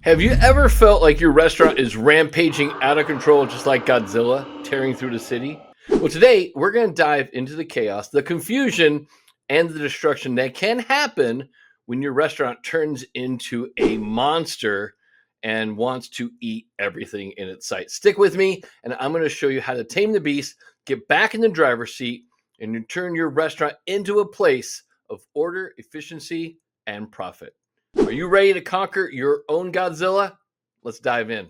Have you ever felt like your restaurant is rampaging out of control, just like Godzilla tearing through the city? Well, today we're going to dive into the chaos, the confusion, and the destruction that can happen when your restaurant turns into a monster and wants to eat everything in its sight. Stick with me, and I'm going to show you how to tame the beast, get back in the driver's seat, and turn your restaurant into a place of order, efficiency, and profit. Are you ready to conquer your own Godzilla? Let's dive in.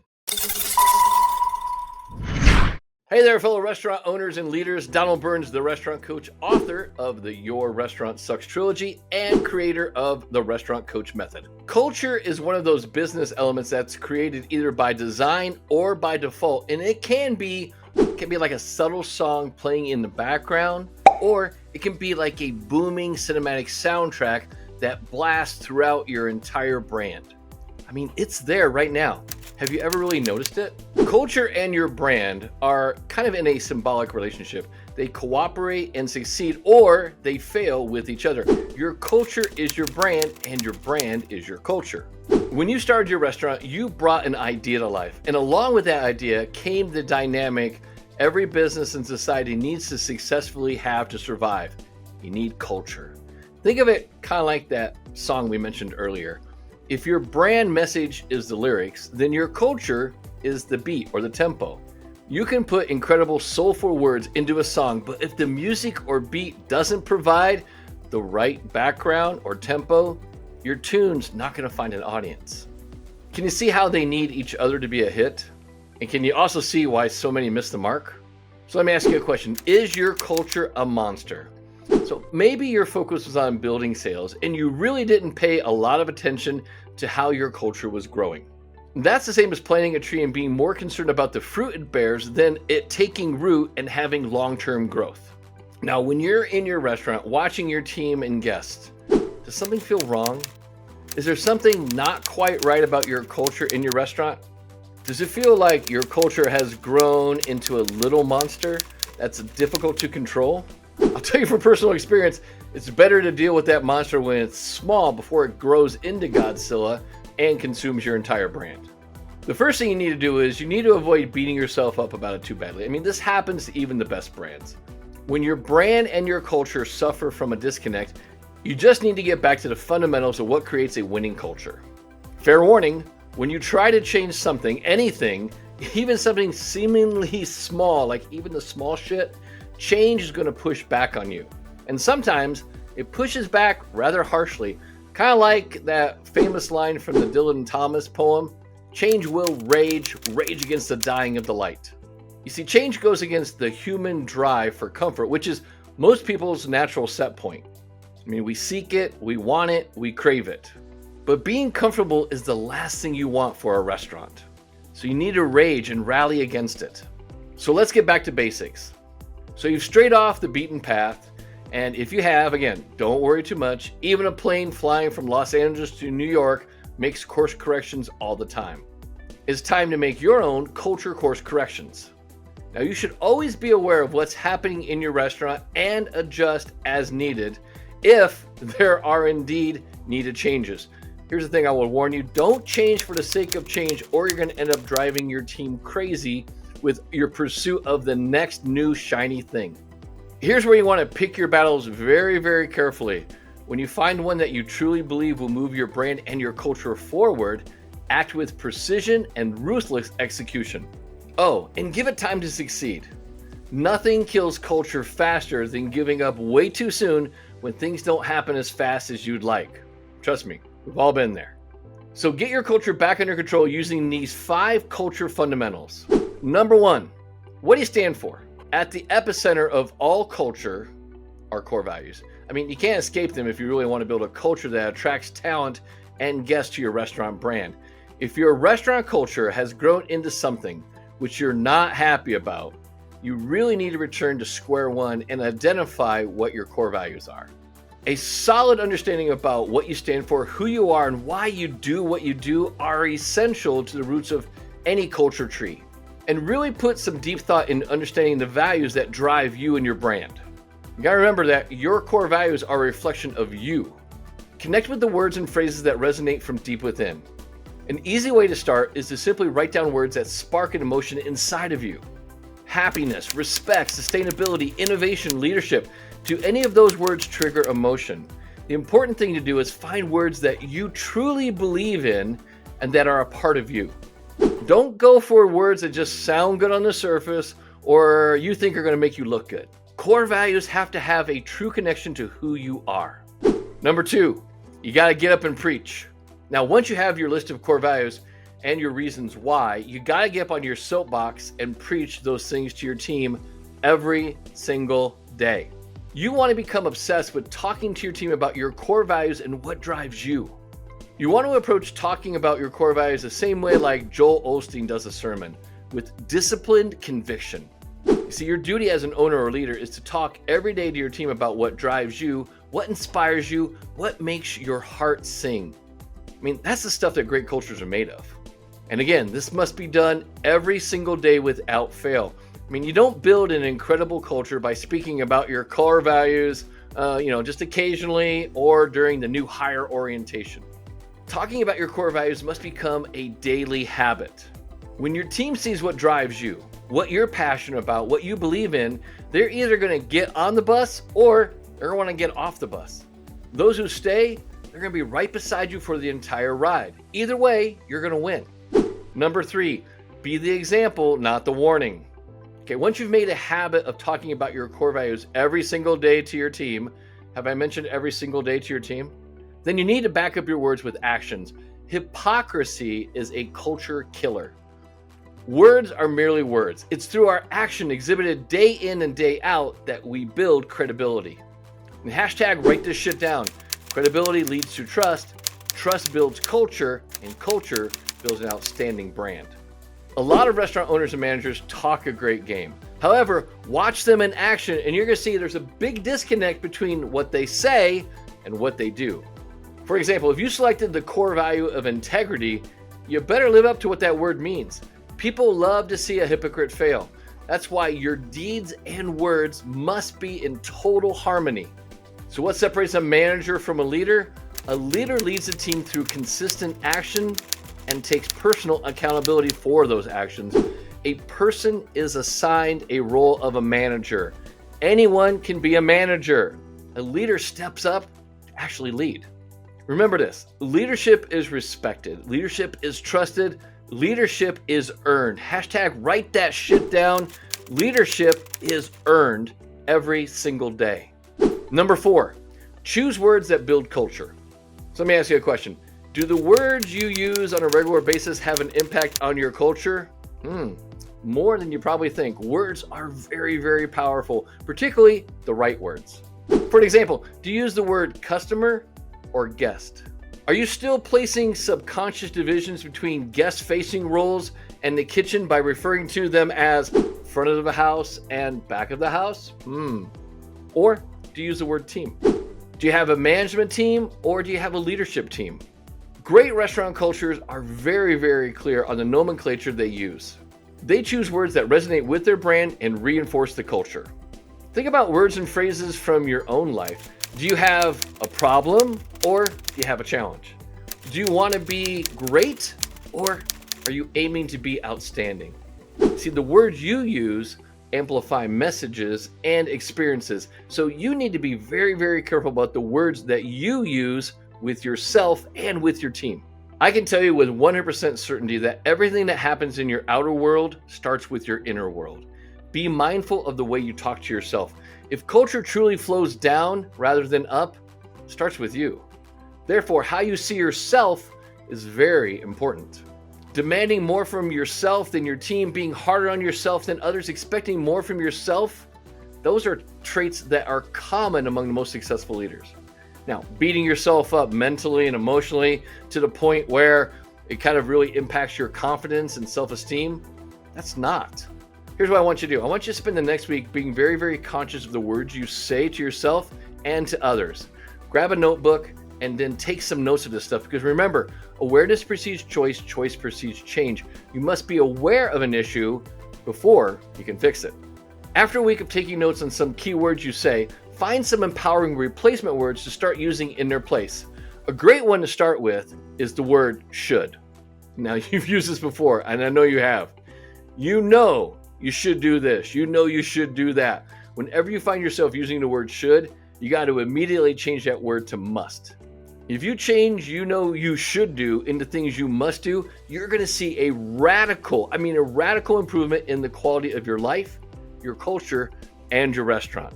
Hey there, fellow restaurant owners and leaders. Donald Burns, the restaurant coach, author of the Your Restaurant Sucks trilogy, and creator of the Restaurant Coach Method. Culture is one of those business elements that's created either by design or by default, and it can be like a subtle song playing in the background, or it can be like a booming cinematic soundtrack that blasts throughout your entire brand. I mean, it's there right now. Have you ever really noticed it? Culture and your brand are kind of in a symbolic relationship. They cooperate and succeed, or they fail with each other. Your culture is your brand, and your brand is your culture. When you started your restaurant, you brought an idea to life. And along with that idea came the dynamic every business and society needs to successfully have to survive. You need culture. Think of it kind of like that song we mentioned earlier. If your brand message is the lyrics, then your culture is the beat or the tempo. You can put incredible soulful words into a song, but if the music or beat doesn't provide the right background or tempo, your tune's not going to find an audience. Can you see how they need each other to be a hit? And can you also see why so many miss the mark? So let me ask you a question. Is your culture a monster? So maybe your focus was on building sales and you really didn't pay a lot of attention to how your culture was growing. That's the same as planting a tree and being more concerned about the fruit it bears than it taking root and having long-term growth. Now, when you're in your restaurant watching your team and guests, does something feel wrong? Is there something not quite right about your culture in your restaurant? Does it feel like your culture has grown into a little monster that's difficult to control? I'll tell you from personal experience, it's better to deal with that monster when it's small before it grows into Godzilla and consumes your entire brand. The first thing you need to do is you need to avoid beating yourself up about it too badly. I mean, this happens to even the best brands. When your brand and your culture suffer from a disconnect, you just need to get back to the fundamentals of what creates a winning culture. Fair warning, when you try to change something, anything, even something seemingly small, like even the small shit, change is going to push back on you. And sometimes it pushes back rather harshly, kind of like that famous line from the Dylan Thomas poem, change will rage against the dying of the light. You see, change goes against the human drive for comfort, which is most people's natural set point. I mean, we seek it, we want it, we crave it. But being comfortable is the last thing you want for a restaurant. So you need to rage and rally against it. So let's get back to basics. So you've strayed off the beaten path, and if you have, again, don't worry too much. Even a plane flying from Los Angeles to New York makes course corrections all the time. It's time to make your own culture course corrections. Now, you should always be aware of what's happening in your restaurant and adjust as needed if there are indeed needed changes. Here's the thing I will warn you, don't change for the sake of change, or you're going to end up driving your team crazy with your pursuit of the next new shiny thing. Here's where you want to pick your battles very, very carefully. When you find one that you truly believe will move your brand and your culture forward, act with precision and ruthless execution. Oh, and give it time to succeed. Nothing kills culture faster than giving up way too soon when things don't happen as fast as you'd like. Trust me, we've all been there. So get your culture back under control using these 5 culture fundamentals. Number 1, what do you stand for? At the epicenter of all culture are core values. I mean, you can't escape them if you really want to build a culture that attracts talent and guests to your restaurant brand. If your restaurant culture has grown into something which you're not happy about, you really need to return to square one and identify what your core values are. A solid understanding about what you stand for, who you are, and why you do what you do are essential to the roots of any culture tree. And really put some deep thought in understanding the values that drive you and your brand. You gotta remember that your core values are a reflection of you. Connect with the words and phrases that resonate from deep within. An easy way to start is to simply write down words that spark an emotion inside of you. Happiness, respect, sustainability, innovation, leadership. Do any of those words trigger emotion? The important thing to do is find words that you truly believe in and that are a part of you. Don't go for words that just sound good on the surface or you think are going to make you look good. Core values have to have a true connection to who you are. Number 2, you got to get up and preach. Now, once you have your list of core values and your reasons why, you got to get up on your soapbox and preach those things to your team every single day. You want to become obsessed with talking to your team about your core values and what drives you. You want to approach talking about your core values the same way like Joel Osteen does a sermon, with disciplined conviction. You see, your duty as an owner or leader is to talk every day to your team about what drives you, what inspires you, what makes your heart sing. I mean, that's the stuff that great cultures are made of. And again, this must be done every single day without fail. I mean, you don't build an incredible culture by speaking about your core values, just occasionally or during the new hire orientation. Talking about your core values must become a daily habit. When your team sees what drives you, what you're passionate about, what you believe in, they're either going to get on the bus or they're going to want to get off the bus. Those who stay, they're going to be right beside you for the entire ride. Either way, you're going to win. Number 3, be the example, not the warning. Okay, once you've made a habit of talking about your core values every single day to your team, have I mentioned every single day to your team? Then you need to back up your words with actions. Hypocrisy is a culture killer. Words are merely words. It's through our action exhibited day in and day out that we build credibility. And hashtag write this shit down. Credibility leads to trust. Trust builds culture, and culture builds an outstanding brand. A lot of restaurant owners and managers talk a great game. However, watch them in action and you're going to see there's a big disconnect between what they say and what they do. For example, if you selected the core value of integrity, you better live up to what that word means. People love to see a hypocrite fail. That's why your deeds and words must be in total harmony. So what separates a manager from a leader? A leader leads a team through consistent action and takes personal accountability for those actions. A person is assigned a role of a manager. Anyone can be a manager. A leader steps up to actually lead. Remember this, leadership is respected. Leadership is trusted. Leadership is earned. Hashtag write that shit down. Leadership is earned every single day. Number 4, choose words that build culture. So let me ask you a question. Do the words you use on a regular basis have an impact on your culture? More than you probably think. Words are very, very powerful, particularly the right words. For example, do you use the word customer or guest? Are you still placing subconscious divisions between guest-facing roles and the kitchen by referring to them as front of the house and back of the house? Or do you use the word team? Do you have a management team or do you have a leadership team? Great restaurant cultures are very, very clear on the nomenclature they use. They choose words that resonate with their brand and reinforce the culture. Think about words and phrases from your own life. Do you have a problem or do you have a challenge? Do you want to be great or are you aiming to be outstanding? See, the words you use amplify messages and experiences. So you need to be very, very careful about the words that you use with yourself and with your team. I can tell you with 100% certainty that everything that happens in your outer world starts with your inner world. Be mindful of the way you talk to yourself. If culture truly flows down rather than up, it starts with you. Therefore, how you see yourself is very important. Demanding more from yourself than your team, being harder on yourself than others, expecting more from yourself, those are traits that are common among the most successful leaders. Now, beating yourself up mentally and emotionally to the point where it kind of really impacts your confidence and self-esteem, that's not. Here's what I want you to do. I want you to spend the next week being very, very conscious of the words you say to yourself and to others. Grab a notebook and then take some notes of this stuff, because remember, awareness precedes choice, choice precedes change. You must be aware of an issue before you can fix it. After a week of taking notes on some key words you say, find some empowering replacement words to start using in their place. A great one to start with is the word should. Now, you've used this before, and I know you have. You know you should do this. You know you should do that. Whenever you find yourself using the word should, you got to immediately change that word to must. If you change you know you should do into things you must do, you're going to see a radical improvement in the quality of your life, your culture, and your restaurant.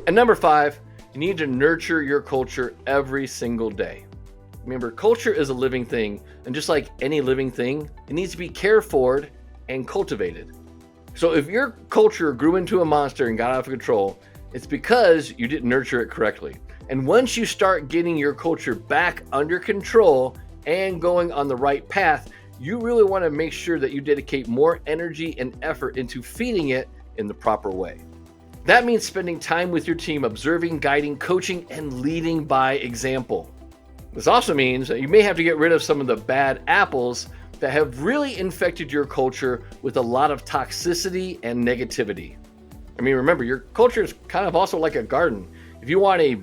And number 5, you need to nurture your culture every single day. Remember, culture is a living thing, and just like any living thing, it needs to be cared for and cultivated. So if your culture grew into a monster and got out of control, it's because you didn't nurture it correctly. And once you start getting your culture back under control and going on the right path, you really want to make sure that you dedicate more energy and effort into feeding it in the proper way. That means spending time with your team, observing, guiding, coaching, and leading by example. This also means that you may have to get rid of some of the bad apples that have really infected your culture with a lot of toxicity and negativity. I mean, remember, your culture is kind of also like a garden. If you want a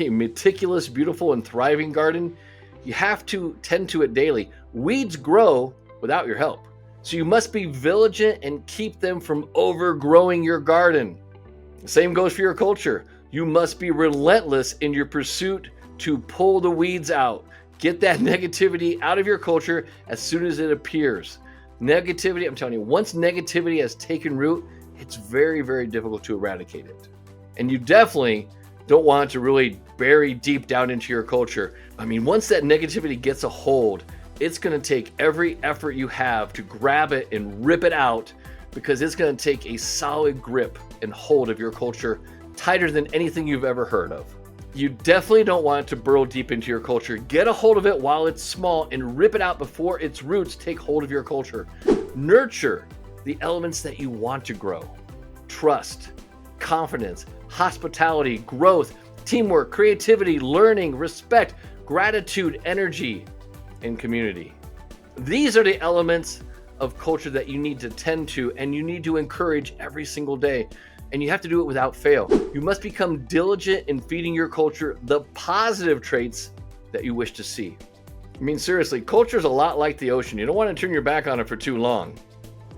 meticulous, beautiful, and thriving garden, you have to tend to it daily. Weeds grow without your help. So you must be vigilant and keep them from overgrowing your garden. The same goes for your culture. You must be relentless in your pursuit to pull the weeds out. Get that negativity out of your culture as soon as it appears. Negativity, I'm telling you, once negativity has taken root, it's very, very difficult to eradicate it. And you definitely don't want to really bury deep down into your culture. I mean, once that negativity gets a hold, it's going to take every effort you have to grab it and rip it out, because it's going to take a solid grip and hold of your culture, tighter than anything you've ever heard of. You definitely don't want it to burrow deep into your culture. Get a hold of it while it's small and rip it out before its roots take hold of your culture. Nurture the elements that you want to grow: trust, confidence, hospitality, growth, teamwork, creativity, learning, respect, gratitude, energy, and community. These are the elements of culture that you need to tend to and you need to encourage every single day. And you have to do it without fail. You must become diligent in feeding your culture the positive traits that you wish to see. I mean, seriously, culture is a lot like the ocean. You don't want to turn your back on it for too long.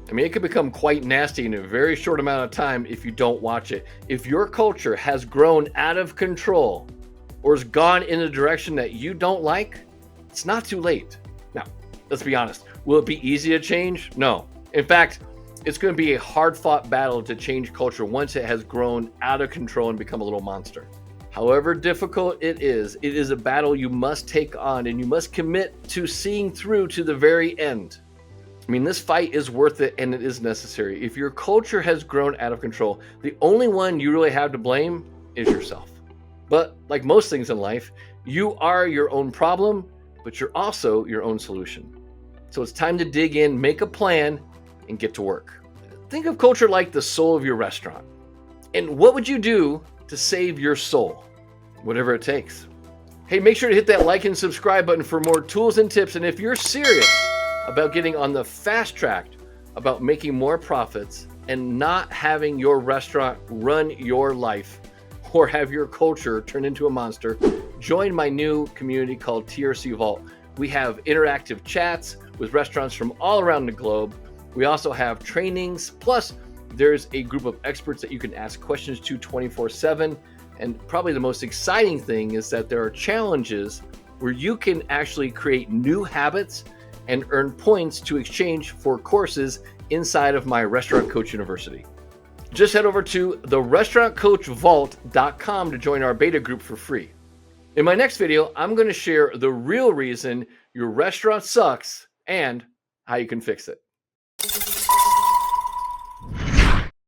I mean, it could become quite nasty in a very short amount of time if you don't watch it. If your culture has grown out of control or has gone in a direction that you don't like, it's not too late. Now, let's be honest. Will it be easy to change? No. In fact, it's going to be a hard-fought battle to change culture once it has grown out of control and become a little monster. However difficult it is a battle you must take on, and you must commit to seeing through to the very end. I mean, this fight is worth it, and it is necessary. If your culture has grown out of control, the only one you really have to blame is yourself. But like most things in life, you are your own problem, but you're also your own solution. So it's time to dig in, make a plan, and get to work. Think of culture like the soul of your restaurant. And what would you do to save your soul? Whatever it takes. Hey, make sure to hit that like and subscribe button for more tools and tips. And if you're serious about getting on the fast track about making more profits and not having your restaurant run your life or have your culture turn into a monster, join my new community called TRC Vault. We have interactive chats with restaurants from all around the globe. We also have trainings, plus there's a group of experts that you can ask questions to 24/7. And probably the most exciting thing is that there are challenges where you can actually create new habits and earn points to exchange for courses inside of my Restaurant Coach University. Just head over to therestaurantcoachvault.com to join our beta group for free. In my next video, I'm going to share the real reason your restaurant sucks and how you can fix it.